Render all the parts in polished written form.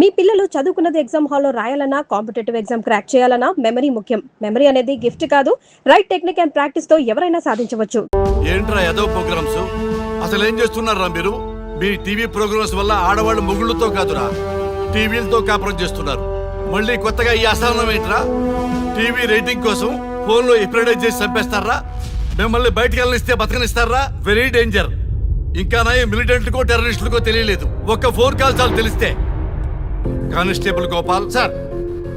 మీ పిల్లలు చదువుకున్నది ఎగ్జామ్ హాల్లో రాయాలన్నా కాంపిటేటివ్ ఎగ్జామ్ క్రాక్ చేయాలన్నా మెమరీ ముఖ్యం. మెమరీ అనేది గిఫ్ట్ కాదు, రైట్ టెక్నిక్ అండ్ ప్రాక్టీస్ తో ఎవరైనా సాధించవచ్చు. ఏంట్రా ఏదో ప్రోగ్రామ్స్ అసలు ఏం చేస్తున్నారా మీరు? మీ టీవీ ప్రోగ్రామ్స్ వల్ల ఆడవాళ్ళు మొగుళ్ళతో కాదురా టీవీలతో కాపురం చేస్తున్నారు. మళ్ళీ కొత్తగా ఈ అసహనం ఏంట్రా? టీవీ రేటింగ్ కోసం ఫోన్లో ఎప్రిడైజ్ చేసి చంపేస్తారా? మిమ్మల్ని బయటకు వెళ్ళనిస్తే బతకనిస్తారా? Very danger. ఇంకా నా మిలిటెంట్లకో టెర్రరిస్టులకో తెలియలేదు, ఒక్క ఫోన్ కాల్ చాలు తెలిస్తే. కానిస్టేబుల్ గోపాల్ సార్,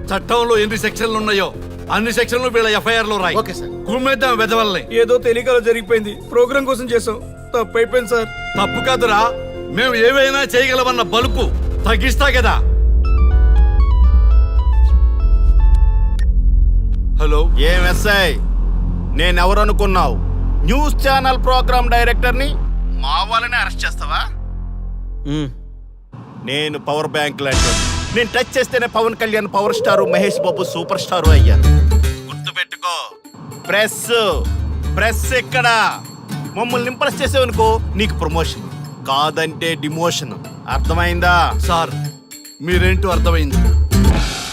చట్టంలో ఎన్ని సెక్షన్లు ఉన్నాయో అన్ని సెక్షన్లు వీళ్ళ ఎఫ్ఐఆర్ లో రాయి. Okay sir. కుమ్మేద్దాం వెదవల్ని. ఏదో తెలియకలో జరిగిపోయింది, ప్రోగ్రామ్ కోసం చేసాం, తప్పు అయిపోయింది సార్. తప్పు కాదురా, మేము ఏవైనా చేయగలమన్న బలుపు తగ్గిస్తా కదా. హలో, ఏం ఎస్ఐ, నేనెవరు అనుకున్నావు? న్యూస్ ఛానల్ ప్రోగ్రామ్ డైరెక్టర్ని. మా వాళ్ళని అరెస్ట్ చేస్తావా? నేను పవర్ బ్యాంక్ లాంటి, నేను టచ్ చేస్తేనే Pawan Kalyan power star, Mahesh Babu super star అయ్యారు. గుర్తుపెట్టుకో, ప్రెస్ ఇక్కడ మమ్మల్ని ఇంప్రెస్ చేసేవనుకో నీకు ప్రమోషన్, కాదంటే డిమోషన్. అర్థమైందా? సార్ మీరేంటో అర్థమైంది,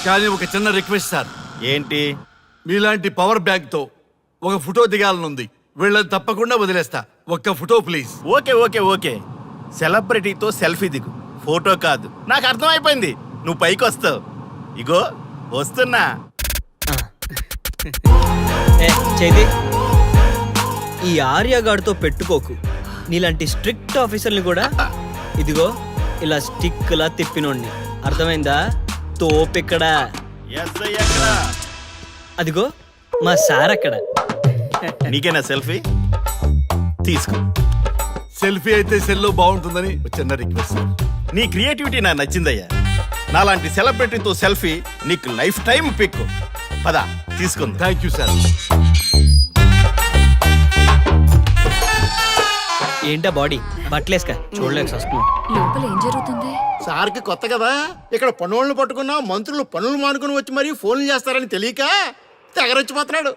కానీ ఒక చిన్న రిక్వెస్ట్ సార్. ఏంటి? మీలాంటి పవర్ బ్యాంక్ తో ఒక ఫోటో దిగాలనుంది. వీళ్ళని తప్పకుండా వదిలేస్తా, ఒక్క photo please. Okay okay okay, సెలబ్రిటీతో సెల్ఫీ దిగు, ఫోటో కాదు. నాకు అర్థమైపోయింది, నువ్వు పైకి వస్తావు. ఇగో వస్తున్నా. చేది, ఈ ఆర్యగాడితో పెట్టుకోకు. నీలాంటి స్ట్రిక్ట్ ఆఫీసర్ని కూడా ఇదిగో ఇలా స్టిక్లా తిప్పినోడిని. అర్థమైందా? తోపెక్కడ? ఎస్ఐ ఎక్కడ? అదిగో మా సార్ అక్కడ. నీకేనా సెల్ఫీ? తీసుకో. సెల్ఫీ అయితే సెల్లో బాగుంటుందని ఒక చిన్న రిక్వెస్ట్ సార్. నీ క్రియేటివిటీ నాకు నచ్చిందయ్యా. నాలాంటి సెలబ్రిటీతో సెల్ఫీ నీకు లైఫ్ టైం పిక్. పద తీసుకుంది. Thank you sir. ఏంటా బాడీ బట్టలేసుక చూడలేక వస్తున్నాం. లోపల ఏం జరుగుతుంది? సార్కి కొత్త కదా, ఇక్కడ పనులను పట్టుకున్నా మంత్రులు పనులు మానుకుని వచ్చి మరీ ఫోన్లు చేస్తారని తెలియక తెగరొచ్చిపోతున్నాడు.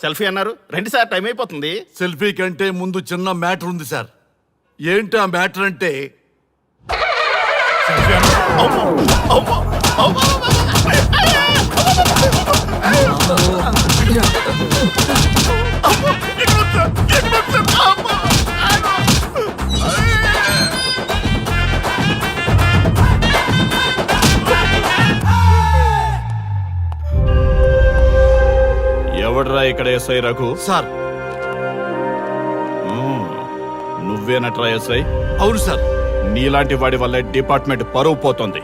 సెల్ఫీ అన్నారు, రండి సార్, టైం అయిపోతుంది. సెల్ఫీ కంటే ముందు చిన్న మ్యాటర్ ఉంది సార్. ఏంటి ఆ మ్యాటర్ అంటే, ఎవడ్రా ఇక్కడ ఎస్ఐ రఘు? సార్ నువ్వేనట్రా ఎస్ఐ? అవును సార్. నీలాంటి వాడి వల్ల డిపార్ట్మెంట్ పరువు పోతుంది.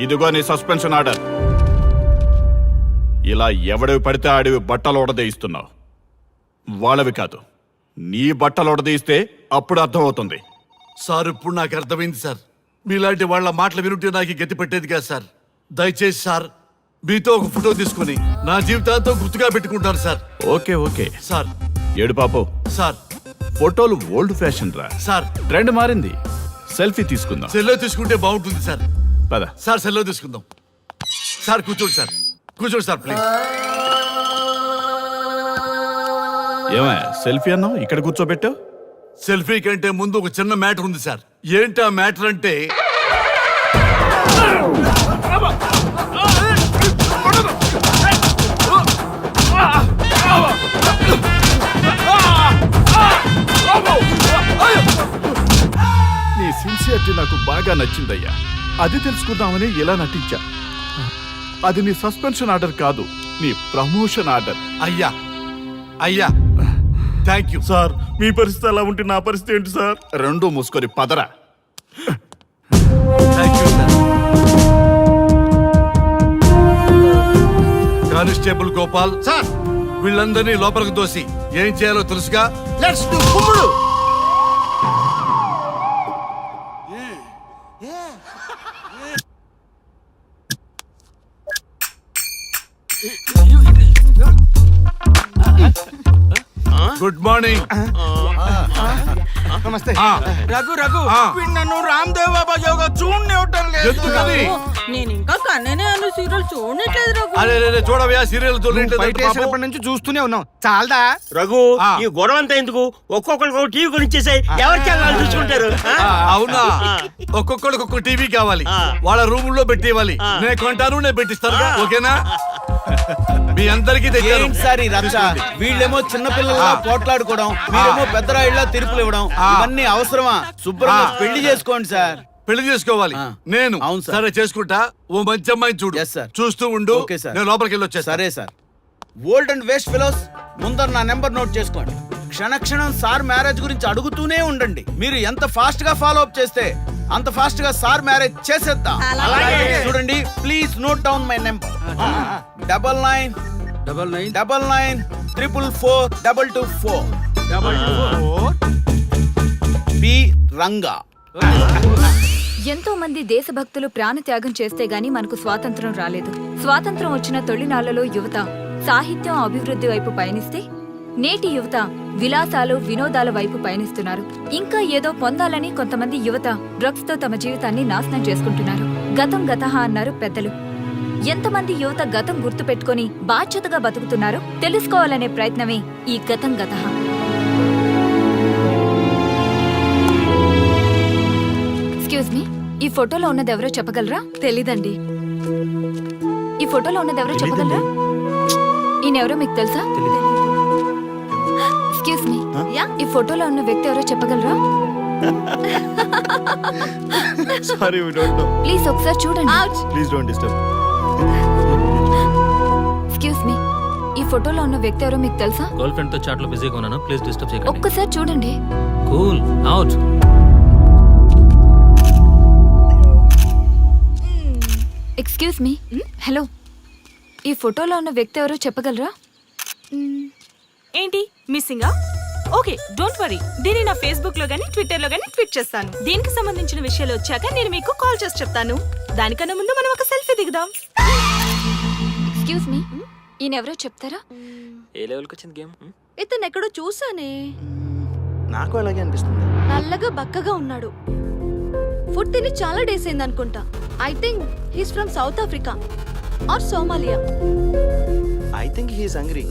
ఇదిగో నీ సస్పెన్షన్ ఆర్డర్. ఇలా ఎవడివి పడితే ఆడివి బట్టలు ఉడదీయిస్తున్నావు. వాళ్ళవి కాదు, నీ బట్టలు ఉడదీయిస్తే అప్పుడు అర్థమవుతుంది. సార్ ఇప్పుడు నాకు అర్థమైంది సార్. మీలాంటి వాళ్ళ మాటలు వినుంటే నాకు గతి పెట్టేది కాదు సార్. దయచేసి సార్ మీతో ఒక ఫోటో తీసుకుని నా జీవితాంతో గుర్తుగా పెట్టుకుంటాను సార్. Okay okay sir. ఏడు పాపు సార్. ఫోటోలు ఓల్డ్ ఫ్యాషన్ రా సార్. ట్రెండ్ మారింది. సెల్ఫీ తీసుకుందాం. సెల్లో తీసుకుంటే బాగుంటుంది సార్. పద సార్ సెల్లో తీసుకుందాం. సార్ కూర్చోండి సార్, కూర్చోండి సార్ ప్లీజ్. ఏమయ్య సెల్ఫీ అన్నావు, ఇక్కడ కూర్చోబెట్టావు? సెల్ఫీ కంటే ముందు ఒక చిన్న మ్యాటర్ ఉంది సార్. ఏంటి ఆ మ్యాటర్ అంటే, నీ సిన్సియారిటీ నాకు బాగా నచ్చిందయ్యా. అది తెలుసుకుందామని ఇలా నటించా. అది నీ సస్పెన్షన్ ఆర్డర్ కాదు, నీ ప్రమోషన్ ఆర్డర్. అయ్యా అయ్యా థ్యాంక్ యూ సార్. మీ పరిస్థితి అలా ఉంటే నా పరిస్థితి ఏంటి సార్? రెండు మూసుకొని పదరా. Thank you sir. Constable Gopal sir, వీళ్ళందరినీ లోపలికి దోసి ఏం చేయాలో తెలుసుగా. లెట్స్ డు కుమ్ముడు. Good morning. నమస్తే. ఆ, రఘు రఘు ఆ. వీడు నన్ను రామ్ దేవ్ బాబా యోగా చూడనివ్వటం లేదు. ఎందుకని? నేను ఇంకా కన్ననే అను సీరియల్ చూడట్లేదు రఘు. అరే రే, రే, చూడవయ్యా సీరియల్ బయట వేసినప్పటి నుంచి చూస్తూనే ఉన్నాం చాలదా? రఘు ఆ. ఈ గొడవ అంతా ఎందుకు? ఒక్కొక్కరికి ఒక టీవీ కొనిచ్చేసాయి, ఎవరి ఛానల్ చూసుకుంటారు. ఆ? అవునా ఒక్కొక్కడికి ఒక్కొక్క టీవీ కావాలి, ఆ. వాళ్ళ రూమ్ లో పెట్టి ఇవ్వాలి. ఆ. నేను కొంటాను, నేను పెట్టిస్తాను. ఓకేనా? మీ అందరికీ తెచ్చాను. ఏంటి సార్ ఈ రచ్చ? వీళ్ళేమో చిన్న పిల్లల్లా పోట్లాడుకోవడం, మీరేమో పెద్దరాయిళ్ళ తీర్పులు ఇవ్వడం, ఆ. ఇవన్నీ అవసరమా? శుభ్రంగా పెళ్లి చేసుకోండి సార్. పెళ్లి చేసుకోవాలి ఆ. నేను. అవును సార్. సరే చేసుకుంటా. ఓ మంచి అమ్మాయిని చూడు. Yes, sir. చూస్తూ ఉండు. Okay, sir. నేను లోపలికి వెళ్ళి వచ్చేస్తా. సరే sir. Old and waste fellows, ముందర నా నెంబర్ నోట్ చేసుకోండి. క్షణక్షణం సార్ మ్యారేజ్ గురించి అడుగుతూనే ఉండండి. మీరు ఎంత ఫాస్ట్ గా ఫాలో అప్ చేస్తే అంత ఫాస్ట్ గా సార్ మ్యారేజ్ చేసేద్దాం. అలాగే. చూడండి, please note down my number. 9999442224 P Ranga. ఎంతో మంది దేశభక్తులు ప్రాణత్యాగం చేస్తే గాని మనకు స్వాతంత్రం రాలేదు. స్వాతంత్రం వచ్చిన తొలినాళ్లలో యువత సాహిత్యం అభివృద్ధి వైపు పయనిస్తే నేటి యువత విలాసాలు వినోదాల వైపు పయనిస్తున్నారు. ఇంకా ఏదో పొందాలని కొంతమంది యువత డ్రగ్స్ తో తమ జీవితాన్ని నాశనం చేసుకుంటున్నారు. గతం గతహ అన్నారు పెద్దలు. ఎంతమంది యువత గతం గుర్తు పెట్టుకుని బాధ్యతగా బతుకుతున్నారో తెలుసుకోవాలనే ప్రయత్నమే ఈ గతం గతహ. ఎక్స్క్యూజ్ మీ, ఈ ఫోటోలో ఉన్నది ఎవరో చెప్పగలరా? తెలీదండి. ఈ ఫోటోలో ఉన్నది ఎవరో చెప్పగలరా? ఈయనెవరో మీకు తెలుసా? ఎక్స్క్యూజ్ మీ, ఈ ఫోటోలో ఉన్న వ్యక్తి ఎవరో చెప్పగలరా? Sorry, we don't know. Please ఒకసారి చూడండి. Please don't disturb. Excuse me, ఈ ఫోటోలో ఉన్న వ్యక్తి ఎవరో మీకు తెలుసా? గర్ల్ ఫ్రెండ్ తో చాట్ లో బిజీగా ఉన్నాను, ప్లీజ్ డిస్టర్బ్ చేయకండి. ఒక్కసారి చూడండి. Cool out. Excuse me, hello, ఈ ఫోటోలో ఉన్న వ్యక్తి ఎవరో చెప్పగలరా? ఏంటి మిస్సింగా? Okay, don't worry. దీన్ని నా ఫేస్బుక్ లో గానీ ట్విట్టర్ లో గానీ ట్వీట్ చేస్తాను. దీనికి సంబంధించిన విషయాలు వచ్చాక నేను మీకు కాల్ చేసి చెప్తాను. దానికన్నా ముందు మనం ఒక సెల్ఫీ దిగుదాం. ఎక్స్క్యూజ్ మీ, ఈయన ఎవరో చెప్తారా? ఏ లెవెల్ కి వచ్చింది గేమ్? ఇతను ఎక్కడో చూసానే. నాకు అలాగే అనిపిస్తుంది. నల్లగా బక్కగా ఉన్నాడు. ఫుడ్ తిని చాలా డేస్ అయింది అనుకుంటా. I think he's from South Africa or Somalia. I think he is hungry.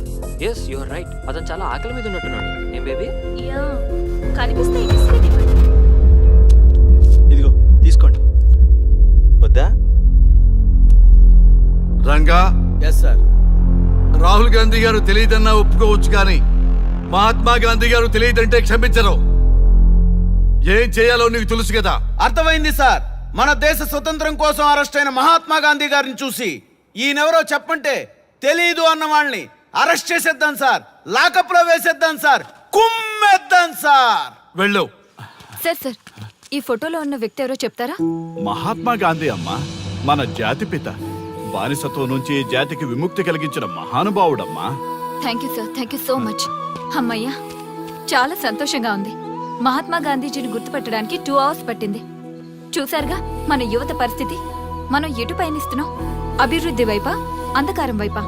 Yes you are right. అతను చాలా ఆకలి మీద ఉన్నట్టున్నాడు. ఏం బేబీ? యా, కనిపిస్తే ఈ బిస్కెట్ ఇవ్వండి. ఇదిగో తీసుకోండి. వద్దా? Ranga, yes sir. రాహుల్ గాంధీ గారు తెలియదన్నా ఒప్పుకోవచ్చు, కానీ మహాత్మా గాంధీ గారు తెలియదంటే క్షమించరు. ఏం చేయాలో నీకు తెలుసు కదా. అర్థమైంది సార్. మన దేశ స్వతంత్రం కోసం అరెస్ట్ అయిన మహాత్మా గాంధీ గారిని చూసి ఈయనెవరో చెప్పంటే తెలీదు అన్న వాళ్ళని అరెస్ట్ చేసేద్దాం సార్. లాకప్ లో వేసేద్దాం సార్. కుమ్మేద్దాం సార్. వెళ్ళు. సార్ సార్, ఈ ఫోటోలో ఉన్న వ్యక్తి ఎవరో చెప్తారా? మహాత్మా గాంధీ అమ్మ మన జాతిపిత. బానిసత్వం నుంచి జాతికి విముక్తి కలిగించిన మహానుభావుడమ్మా. Thank you sir, thank you so much. అమ్మయ్యా, చాలా సంతోషంగా ఉంది. మహాత్మా గాంధీజీని గుర్తుపట్టడానికి 2 hours పట్టింది. చూసారుగా మన యువత పరిస్థితి. మనం ఎటు పయనిస్తున్నాం? అభివృద్ధి వైపా, అంధకారం వైపా?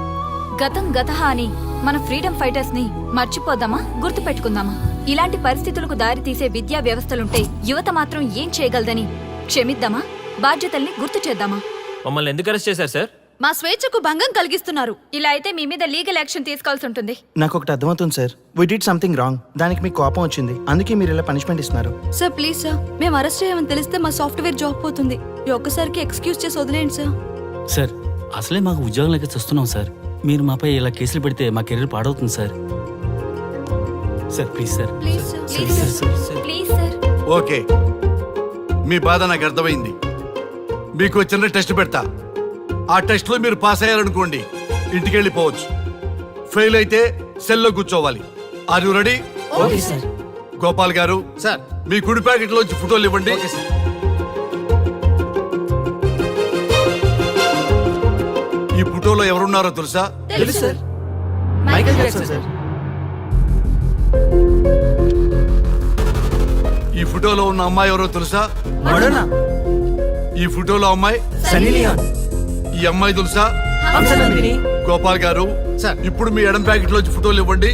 గతం గతహ అని మన ఫ్రీడమ్ ఫైటర్స్ ని మర్చిపోదామా, గుర్తు పెట్టుకుందామా? ఇలాంటి పరిస్థితులకు దారి తీసే విద్యా వ్యవస్థలుంటే యువత మాత్రం ఏం చేయగలదని క్షమిద్దామా, బాధ్యతల్ని గుర్తు చేద్దామా? మమ్మల్ని ఎందుకు అరెస్ట్ చేశారు సార్? మా స్వేచ్ఛకు భంగం కలిగిస్తున్నారు. ఇలా అయితే మీ మీద లీగల్ యాక్షన్ తీసుకోవాల్సి ఉంటుంది. నాకు ఒకటి అర్థమవుతుంది sir. We did something wrong. దానికి మీకు కోపం వచ్చింది, అందుకే మీరు ఇలా పనిష్మెంట్ ఇస్తున్నారు. సార్ ప్లీజ్ సార్, మేము అరెస్ట్ చేయమని తెలిస్తే మా సాఫ్ట్వేర్ జాబ్ పోతుంది. ఈ ఒక్కసారికి ఎక్స్క్యూజ్ చేసి వదిలేండి సార్. సార్ అసలే మాకు ఉద్యోగం లేక చూస్తున్నాం సార్. మీరు మాపై ఇలా కేసులు పెడితే మా కెరీర్ పాడవుతుంది sir. Sir please sir. Please sir, please sir, please sir. Okay, మీ బాధ నాకు అర్థమైంది. మీకు చిన్న టెస్ట్ పెడతా. ఆ టెస్ట్ లో మీరు పాస్ అయ్యారనుకోండి, ఇంటికి వెళ్ళిపోవచ్చు. ఫెయిల్ అయితే సెల్లో కూర్చోవాలి. Are you ready? Okay sir. Gopal గారు, సార్. మీ కుడి ప్యాకెట్ లోంచి ఫోటోలు ఇవ్వండి. ఈ ఫోటోలో ఎవరున్నారో తెలుసా? తెలుసు సార్. Michael Jackson sir. ఈ ఫోటోలో ఉన్న అమ్మాయి ఎవరో తెలుసా? మడోనా. ఈ ఫోటోలో అమ్మాయి సన్నీ లియోన్. ఈ అమ్మాయి తెలుసా? హంసనందిని. గోపాల్ గారు, సార్. ఇప్పుడు మీ ఎడం ప్యాకెట్ లోంచి ఫోటోలు ఇవ్వండి.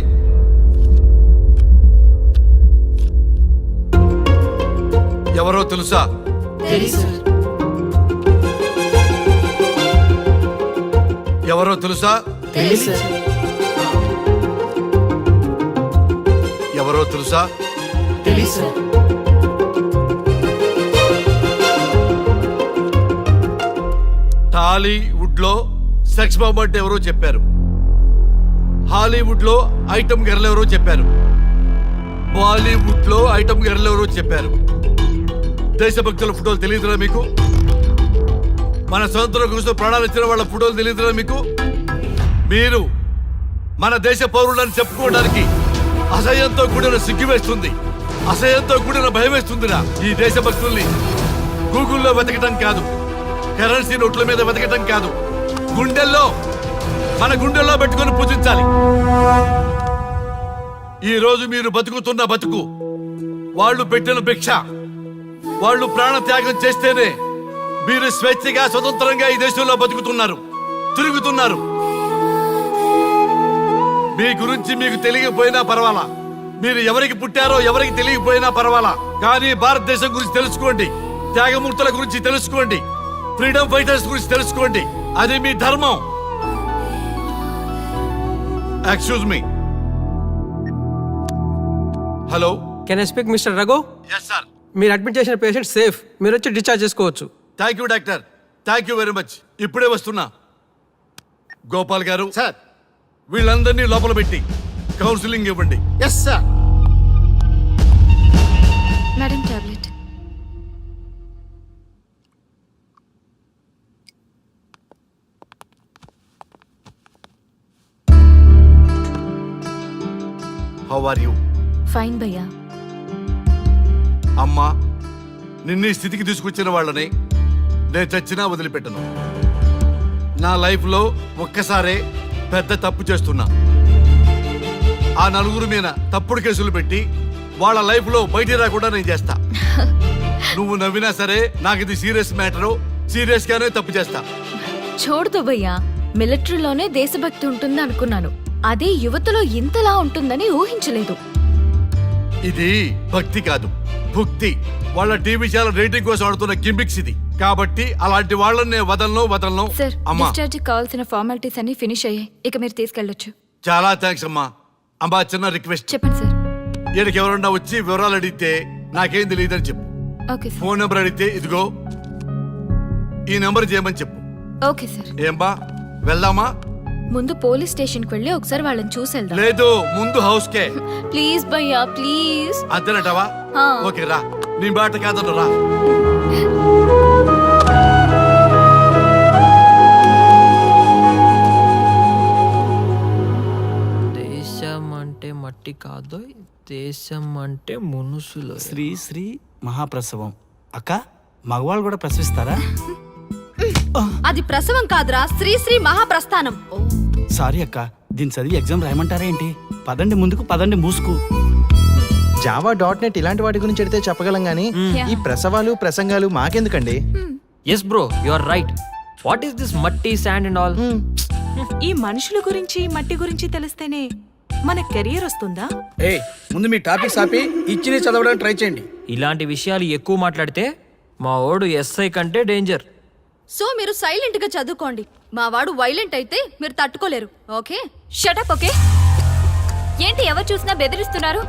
ఎవరో తెలుసా? తెలుసు సార్. ఎవరో తెలుసా? ఎవరో తెలుసా? టాలీవుడ్ లో సెక్స్ బాంబ్ అంటే ఎవరో చెప్పారు. హాలీవుడ్ లో ఐటమ్ గర్ల్ ఎవరో చెప్పారు. బాలీవుడ్ లో ఐటమ్ గర్ల్ ఎవరో చెప్పారు. దేశభక్తుల ఫోటోలు తెలియదురా మీకు? మన స్వతంత్రం కోసం ప్రాణాలు ఇచ్చిన వాళ్ళ ఫోటోలు తెలియదురా మీకు? మీరు మన దేశ పౌరులని చెప్పుకోవడానికి అసహ్యంతో కూడిన సిగ్గు వేస్తుంది, అసహ్యంతో కూడిన భయం వేస్తుందిరా. ఈ దేశభక్తుల్ని గూగుల్లో వెతకటం కాదు, కరెన్సీ నోట్ల మీద వెతకటం కాదు, మన గుండెల్లో పెట్టుకొని పూజించాలి. ఈ రోజు మీరు బతుకుతున్న బతుకు వాళ్ళు పెట్టిన భిక్ష. వాళ్ళు ప్రాణ త్యాగం చేస్తేనే మీరు స్వేచ్ఛగా స్వతంత్రంగా ఈ దేశంలో బతుకుతున్నారు, తిరుగుతున్నారు. మీ గురించి మీకు తెలియకపోయినా పర్వాలా, మీరు ఎవరికి పుట్టారో ఎవరికి తెలియకపోయినా పర్వాలా, కానీ భారతదేశం గురించి తెలుసుకోండి, త్యాగమూర్తుల గురించి తెలుసుకోండి, ఫ్రీడమ్ ఫైటర్స్ గురించి తెలుసుకోండి. అది మీ ధర్మం. Excuse me. Hello, can I speak mister Raghu? Yes sir. మీరు అడ్మిట్ చేసిన పేషెంట్ సేఫ్, మీరు వచ్చి డిశ్చార్జ్ చేసుకోవచ్చు. Thank you doctor, thank you very much. ఇప్పుడే వస్తున్నా. గోపాల్ గారు సార్. వీళ్ళందరినీ లోపల పెట్టి కౌన్సిలింగ్ ఇవ్వండి. Yes sir. Madam tablet. How are you? Fine భయ్యా. అమ్మా, నిన్ను ఈ స్థితికి తీసుకొచ్చిన వాళ్ళని నేను చచ్చినా వదిలిపెట్టను. నా లైఫ్లో ఒక్కసారే పెద్ద తప్పు చేస్తున్నా. ఆ నలుగురు మీద తప్పుడు కేసులు పెట్టి వాళ్ళ లైఫ్లో బయటికి రాకుండా నేను చేస్తా. నువ్వు నవ్వినా సరే నాకు ఇది సీరియస్ మ్యాటరు, సీరియస్ గానే తప్పు చేస్తా. చూడదు భయ్యా, మిలిటరీలోనే దేశభక్తి ఉంటుంది అనుకున్నాను, అదే యువతలో ఇంతలా ఉంటుందని ఊహించలేదు. ఇది భక్తి కాదు, భుక్తి. వాళ్ళ టీవీ ఛానల్ రేటింగ్ కోసం ఆడుతున్న గిమిక్స్ ఇది. కాబట్టి అలాంటి వాళ్ళని నేను వదలను. సార్, అమ్మా, డిశ్చార్జ్ కావాల్సిన ఫార్మాలిటీస్ అన్ని ఫినిష్ అయ్యాయి, ఇక మీరు తీసుకెళ్ళొచ్చు. చాలా థ్యాంక్స్ అమ్మా. అమ్మా, చిన్న రిక్వెస్ట్. చెప్పండి సార్. ఈయనకి ఎవరన్నా వచ్చి వివరాలు అడిగితే నాకేం తెలియదని చెప్పు. Okay sir. ఫోన్ నెంబర్ అడిగితే ఇదిగో ఈ నెంబర్ చేయమని చెప్పు. Okay sir. ఏంబా, వెళ్దామా? ముందు పోలీస్ స్టేషన్ కి వెళ్ళి ఒకసారి వాళ్ళని చూసి వెళ్దాం. లేదు, ముందు హౌస్ కే. ప్లీజ్ భయ్యా, ప్లీజ్. అంతేనటవా? ఆ. ఓకే రా, నీ బాట కాదను రా. దేశం అంటే మట్టి కాదు, దేశం అంటే మనుషులు. శ్రీ శ్రీ మహాప్రసవం. అక్క, మగవాళ్ళు కూడా ప్రసవిస్తారా? అది ప్రసవం కాదురా, శ్రీ శ్రీ మహాప్రస్థానం. సారీ అక్క, దీన్ని చదివి ఎగ్జామ్ రాయమంటారా ఏంటి? పదండి ముందుకు, పదండి మూసుకు. java.net ఇలాంటి వాటి గురించి అడిగితే చెప్పగలం గానీ ఈ ప్రసవాలు ప్రసంగాలు మాకెందుకండి? Yes bro, you are right. What is this matti, sand and all? ఈ మనుషుల గురించి మట్టి గురించి తెలిస్తేనే మన కెరియర్ వస్తుందా? ముందు మీ టాపిక్స్ ఆపి ఇచ్చి చదవడానికి ట్రై చేయండి. ఇలాంటి విషయాలు ఎక్కువ మాట్లాడితే మా ఓడు ఎస్ఐ కంటే డేంజర్. సో మీరు సైలెంట్ గా చదువుకోండి. మా వాడు వైలెంట్ అయితే మీరు తట్టుకోలేరు. Okay, shut up. ఓకే, ఏంటి ఎవరు చూసినా బెదిరిస్తున్నారు?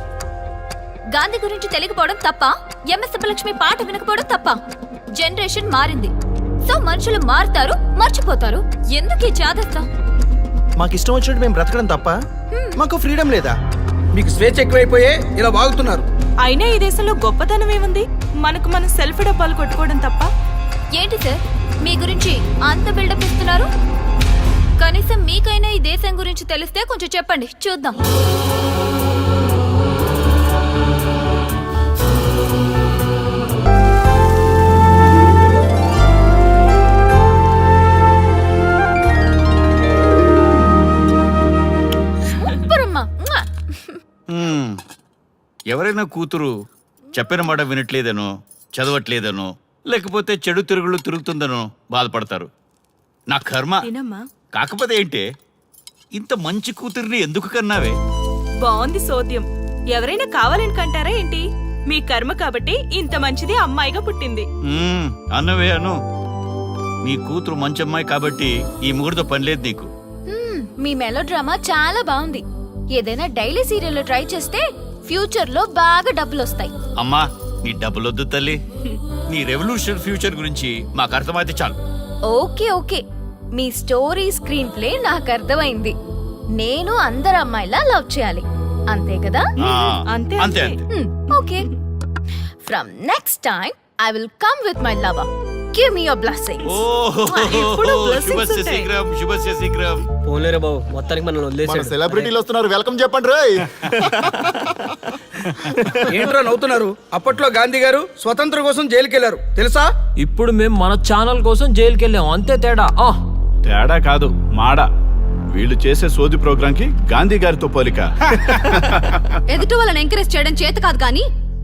గాంధీ గురించి తెలియకపోవడం తప్ప, ఎంఎస్ సుబ్బలక్ష్మి పాట వినకపోవడం తప్ప. జనరేషన్ మారింది, సో మనుషులు మారుతారు, మర్చిపోతారు. ఎందుకు ఈ చాదస్తం? మాకు ఇష్టం వచ్చినట్టు మేము బ్రతకడం తప్ప మాకు ఫ్రీడమ్ లేదా? మీకు స్వేచ్ఛ ఎక్కువైపోయే ఇలా వాగుతున్నారు. అయినా ఈ దేశంలో గొప్పతనం ఏముంది? మనకు మనం సెల్ఫ్ డబ్బాలు కొట్టుకోవడం తప్ప. ఏంటి సార్ మీ గురించి అంత బిల్డప్ ఇస్తున్నారు? కనీసం మీకైనా ఈ దేశం గురించి తెలిస్తే కొంచెం చెప్పండి, చూద్దాం. ఎవరైనా కూతురు చెప్పిన మాట వినట్లేదనో, చదవట్లేదనో, లేకపోతే చెడు తిరుగుళ్ళు తిరుగుతుందనో బాధపడతారు. నా కర్మ. తినమ్మా. కాకపోతే ఏంటే, ఇంత మంచి కూతురిని ఎందుకు కన్నావే? బాగుంది సోద్యం. ఎవరైనా కావాలని కంటారా ఏంటి? మీ కర్మ కాబట్టి ఇంత మంచిది అమ్మాయిగా పుట్టింది. అన్నవే అను. నీ కూతురు మంచి అమ్మాయి కాబట్టి ఈ ముగ్గురితో పని లేదు నీకు. మీ మెలో డ్రామా చాలా బాగుంది. ఏదైనా డైలీ సీరియల్ ట్రై చేస్తే ఫ్యూచర్ లో బాగా డబ్బులు వస్తాయి. అమ్మా నీ డబ్బులొద్దు తల్లి, నీ రెవల్యూషన్ ఫ్యూచర్ గురించి మాకు అర్థమైతే చాలు. ఓకే ఓకే, మీ స్టోరీ స్క్రీన్ ప్లే నాకు అర్థమైంది. నేను అందరు అమ్మాయిలా లవ్ చేయాలి, అంతే కదా? ఆ, అంతే, అంతే అంతే. అంతే. Okay, from next time I will come with my lover. Give me your blessings. ఎప్పుడూ blessings శుభస్య ఉంటాయి. శీఘ్రం, శుభస్య శీఘ్రం. పోలేరా బాబు, మొత్తానికి మనల్ని మన వదిలేసాడు. సెలబ్రిటీలు వస్తున్నారు, వెల్కమ్ చెప్పండి రేయ్. ఏంట్రా నవ్వుతున్నారు? అప్పట్లో గాంధీ గారు స్వతంత్రం కోసం జైలుకి వెళ్ళారు తెలుసా? ఇప్పుడు మేము మన ఛానల్ కోసం జైలుకి వెళ్ళాం, అంతే తేడా. తేడా కాదు మాడ. వీళ్ళు చేసే సోది ప్రోగ్రామ్ కి గాంధీ గారితో పోలిక. ఎదుటి వాళ్ళని ఎంకరేజ్ చేయడం చేత కాదు కానీ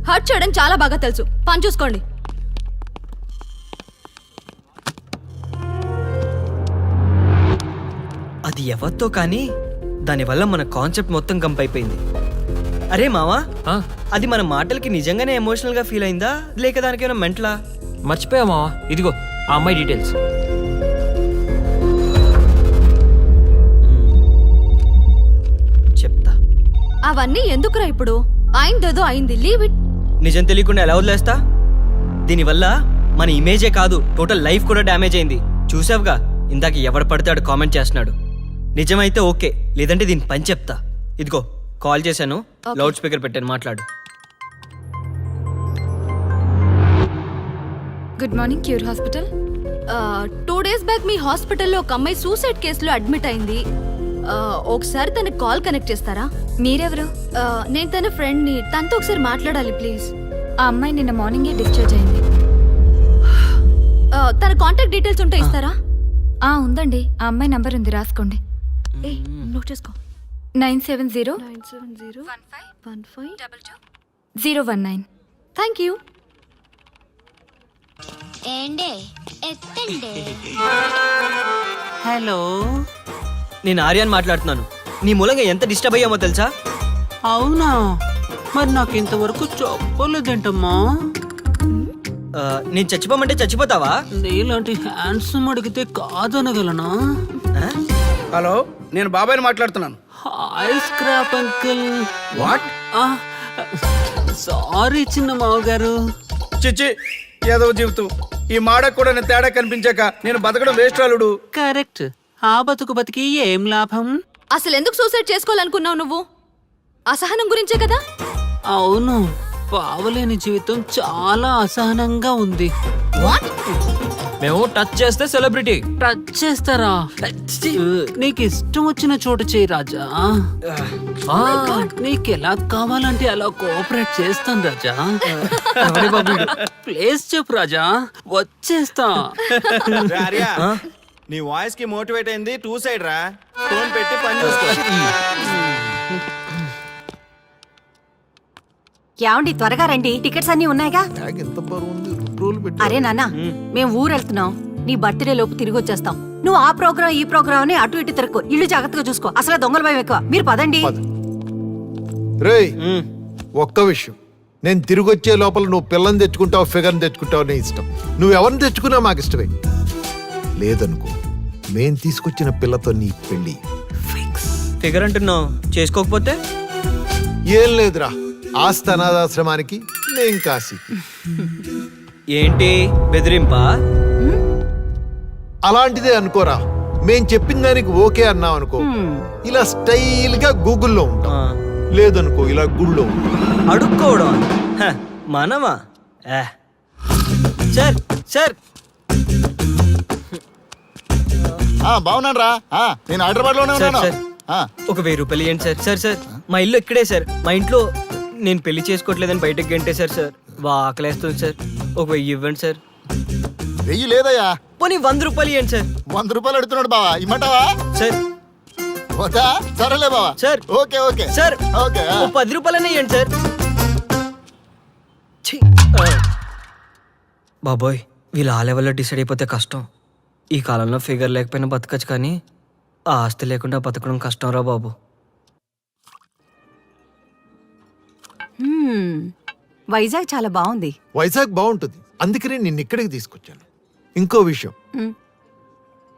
హర్ట్ చేయడం చాలా బాగా తెలుసు. పని చూసుకోండి. అది ఎవరితో కానీ దానివల్ల మన కాన్సెప్ట్ మొత్తం కంప్ అయిపోయింది. అరే మావా, ఆ, అది మన మాటలకి నిజంగానే ఎమోషనల్ గా ఫీల్ అయిందా లేక దానికేమైనా మెంటలా? మర్చిపోయా మావా, ఇదిగో ఆ అమ్మాయి డీటెయిల్స్. చెప్తా. అవన్నీ ఎందుకురా ఇప్పుడు? అయిందేదో అయింది, లీవ్ ఇట్. నిజం తెలియకుండా ఎలా వదిలేస్తా? దీనివల్ల మన ఇమేజే కాదు, టోటల్ లైఫ్ కూడా డ్యామేజ్ అయింది. చూసావుగా, ఇందాక ఎవడు పడితే కామెంట్ చేస్తున్నాడు. నిజమైతే ఓకే, లేదంటే దీని పని చెప్తా. ఇదిగో కాల్ చేశాను, లౌడ్ స్పీకర్ పెట్టాను, మాట్లాడు. Good morning cure hospital. 2 days back మీ హాస్పిటల్లో ఒక అమ్మాయి సూసైడ్ కేసులో అడ్మిట్ అయింది. ఒకసారి తనకి కాల్ కనెక్ట్ చేస్తారా? మీరెవరు? నేను తన ఫ్రెండ్ ని, తనతో ఒకసారి మాట్లాడాలి ప్లీజ్. ఆ అమ్మాయి నిన్న మార్నింగే డిశ్చార్జ్ అయింది. తన కాంటాక్ట్ డీటెయిల్స్ ఉంటే ఇస్తారా? ఉందండి, ఆ అమ్మాయి నంబర్ ఉంది, రాసుకోండి. నోట్ చేసుకో. 9701515019. Thank you. హలో, నేను ఆర్యాన్ మాట్లాడుతున్నాను. నీ మూలంగా ఎంత డిస్టర్బ్ అయ్యామో తెలుసా? అవునా? మరి నాకు ఇంతవరకు చెప్పలేదేంటమ్మా? నేను చచ్చిపోమంటే చచ్చిపోతావా? నీలాంటి హ్యాండ్సమ్ అడిగితే కాదనగలనా? హలో, నేను బాబాయ్ని మాట్లాడుతున్నాను. Hi scrap uncle. What? Sorry చిన్న మావగారు. చిచ్చి, ఏదో జీవితం. ఈ మాడకు కూడా నేను తేడా కనిపించాక నేను బతకడం వేస్ట్ రాలుడు. కరెక్ట్. ఆ బతుకు బతికి ఏం లాభం? అసలు ఎందుకు సూసైడ్ చేసుకోవాలనుకున్నావు నువ్వు? అసహనం గురించే కదా? అవును, పావలేని జీవితం చాలా అసహనంగా ఉంది. మేము టచ్ చేస్తే సెలబ్రిటీ. టచ్ చేస్తారా? నీకు ఇష్టం వచ్చిన చోటు చేయి రాజా. నీకు ఎలా కావాలంటే అలా కోఆపరేట్ చేస్తాను రాజా. ప్లేస్ చెప్పు రాజా, వచ్చేస్తా. నీ వాయిస్ కి మోటివేట్ అయింది 2 side రా. ఫోన్ పెట్టి పని చూసుకో. ఏమండి, త్వరగా రండి, టికెట్స్ అన్ని ఉన్నాయిగా. అరే నాన్న, మేము ఊరు వెళ్తున్నాం. నీ బర్త్డే లోపు తిరిగి వచ్చేస్తాం. నువ్వు ఆ ప్రోగ్రామ్ ఈ ప్రోగ్రామ్ అని అటు ఇటు తిరక్కు. ఇల్లు జాగ్రత్తగా చూసుకో. అసలు దొంగల భయం ఎక్కువ. మీరు పదండి. రేయ్, ఒక్క విషయం, నేను తిరిగి వచ్చే లోపల నువ్వు పిల్లని తెచ్చుకుంటావు, ఫిగర్ని తెచ్చుకుంటావు, నీ ఇష్టం. నువ్వు ఎవరిని తెచ్చుకున్నా మాకు ఇష్టమే. లేదనుకో, మేం తీసుకొచ్చిన పిల్లతో నీ పెళ్లి ఫిగర్ అంటున్నావు, చేసుకోకపోతే? ఏం లేదురా, ఆస్తి అనాథాశ్రమానికి, నేను కాశీకి. ఏంటి బెదిరింపా? అలాంటిదే అనుకోరా. మేం చెప్పిన దానికి ఓకే అన్నావు అనుకో, ఇలా స్టైల్ గా గూగుల్లో ఉంటాం. లేదనుకో, ఇలా గుళ్ళో ఉంటాం. అడుక్కోవడం మనమా? సార్ సార్, బాగున్నాను రా, నేను హైదరాబాద్ లోనే సార్, ఉన్నాను. సార్, ఒక 1000 రూపాయలు ఇవ్వండి సార్. సార్ సార్, మా ఇల్లు ఇక్కడే సార్. మా ఇంట్లో నేను పెళ్లి చేసుకోవట్లేదని బయటకు గంటే సార్. సార్ ఆకలేస్తుంది సార్, ఒక 1000 ఇవ్వండి సార్. 1000 లేదయ్యా, పోనీ 100 రూపాయలు ఇవ్వండి సార్. 100 రూపాయలు అడుగుతున్నాడు బావా, ఇమ్మంటావా? సార్ వద్దా? సరేలే బావా. Sir, okay okay sir, okay. ఓ 10 రూపాయలనే ఇవ్వండి సార్. ఛీ! బాబోయ్, వీళ్ళు ఆ లెవెల్లో డిసైడ్ అయిపోతే కష్టం. ఈ కాలంలో ఫిగర్ లేకపోయినా బతకచ్చు, కానీ ఆ ఆస్తి లేకుండా బతకడం కష్టం రా బాబు. వైజాగ్ చాలా బాగుంది. వైజాగ్ బాగుంటుంది, అందుకనే నిన్ను ఇక్కడికి తీసుకొచ్చాను. ఇంకో విషయం,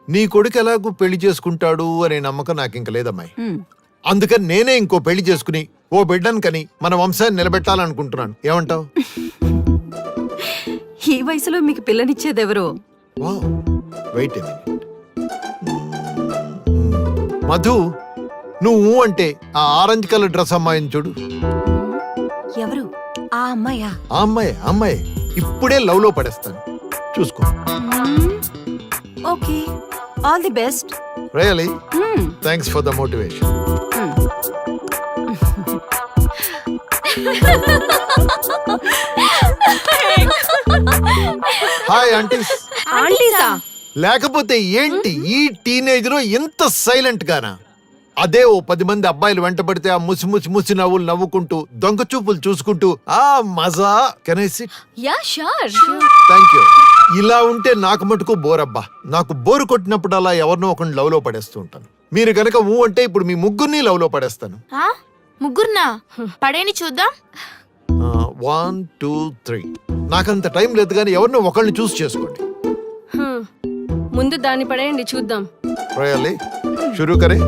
నీ కొడుకు ఎలాగూ పెళ్లి చేసుకుంటాడు అనే నమ్మకం నాకు ఇంక లేదమ్మాయి. ఉమ్. అందుకని నేనే ఇంకో పెళ్లి చేసుకుని ఓ బిడ్డను కని మన వంశాన్ని నిలబెట్టాలనుకుంటున్నాను. ఏమంటావు? ఈ వయసులో మీకు పిల్లనిచ్చేదెవరో? వెయిట్ మధు, నువ్వు అంటే ఆ ఆరెంజ్ కలర్ డ్రెస్ అమ్మాయిని చూడు. ఎవరు? ఆ అమ్మాయా? ఆ అమ్మాయి ఇప్పుడే లవ్ లో పడేస్తాను, చూసుకో. Okay, all the best. Really thanks for the motivation. Hi aunties. ఆంటీసా? లేకపోతే ఏంటి ఈ టీనేజ్ లో ఇంత సైలెంట్ గానా? అదే ఓ 10 మంది అబ్బాయిలు వెంట పడితే ఆ ముసి నవ్వులు నవ్వుకుంటూ దొంగ చూపులు చూసుకుంటూ ఆ మజా. Can I SIT? Yeah sure. Thank you. ఇలా ఉంటే నాకు మటుకు బోరబ్బా. నాకు బోరు కొట్టినప్పుడు అలా ఎవరినో ఒకరిని లవ్ లో పడేస్తూ ఉంటాను. మీరు కనుక ఊ అంటే ఇప్పుడు మీ ముగ్గురిని లవ్ లో పడేస్తాను. ముగ్గురునా? పడేని చూద్దాం. 1 2 3. నాకంత టైం లేదు కానీ ఎవరినో ఒకరిని చూస్ చేసుకోండి. ముందు దాన్ని పడేయండి చూద్దాం. రియల్లీ? షురూ కరే.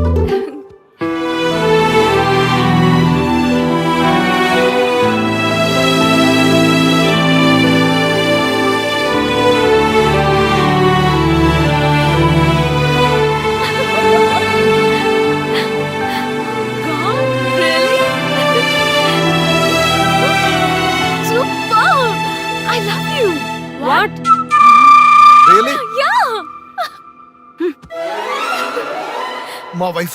Super! I love you. What? Really? Yeah. మా వైఫ్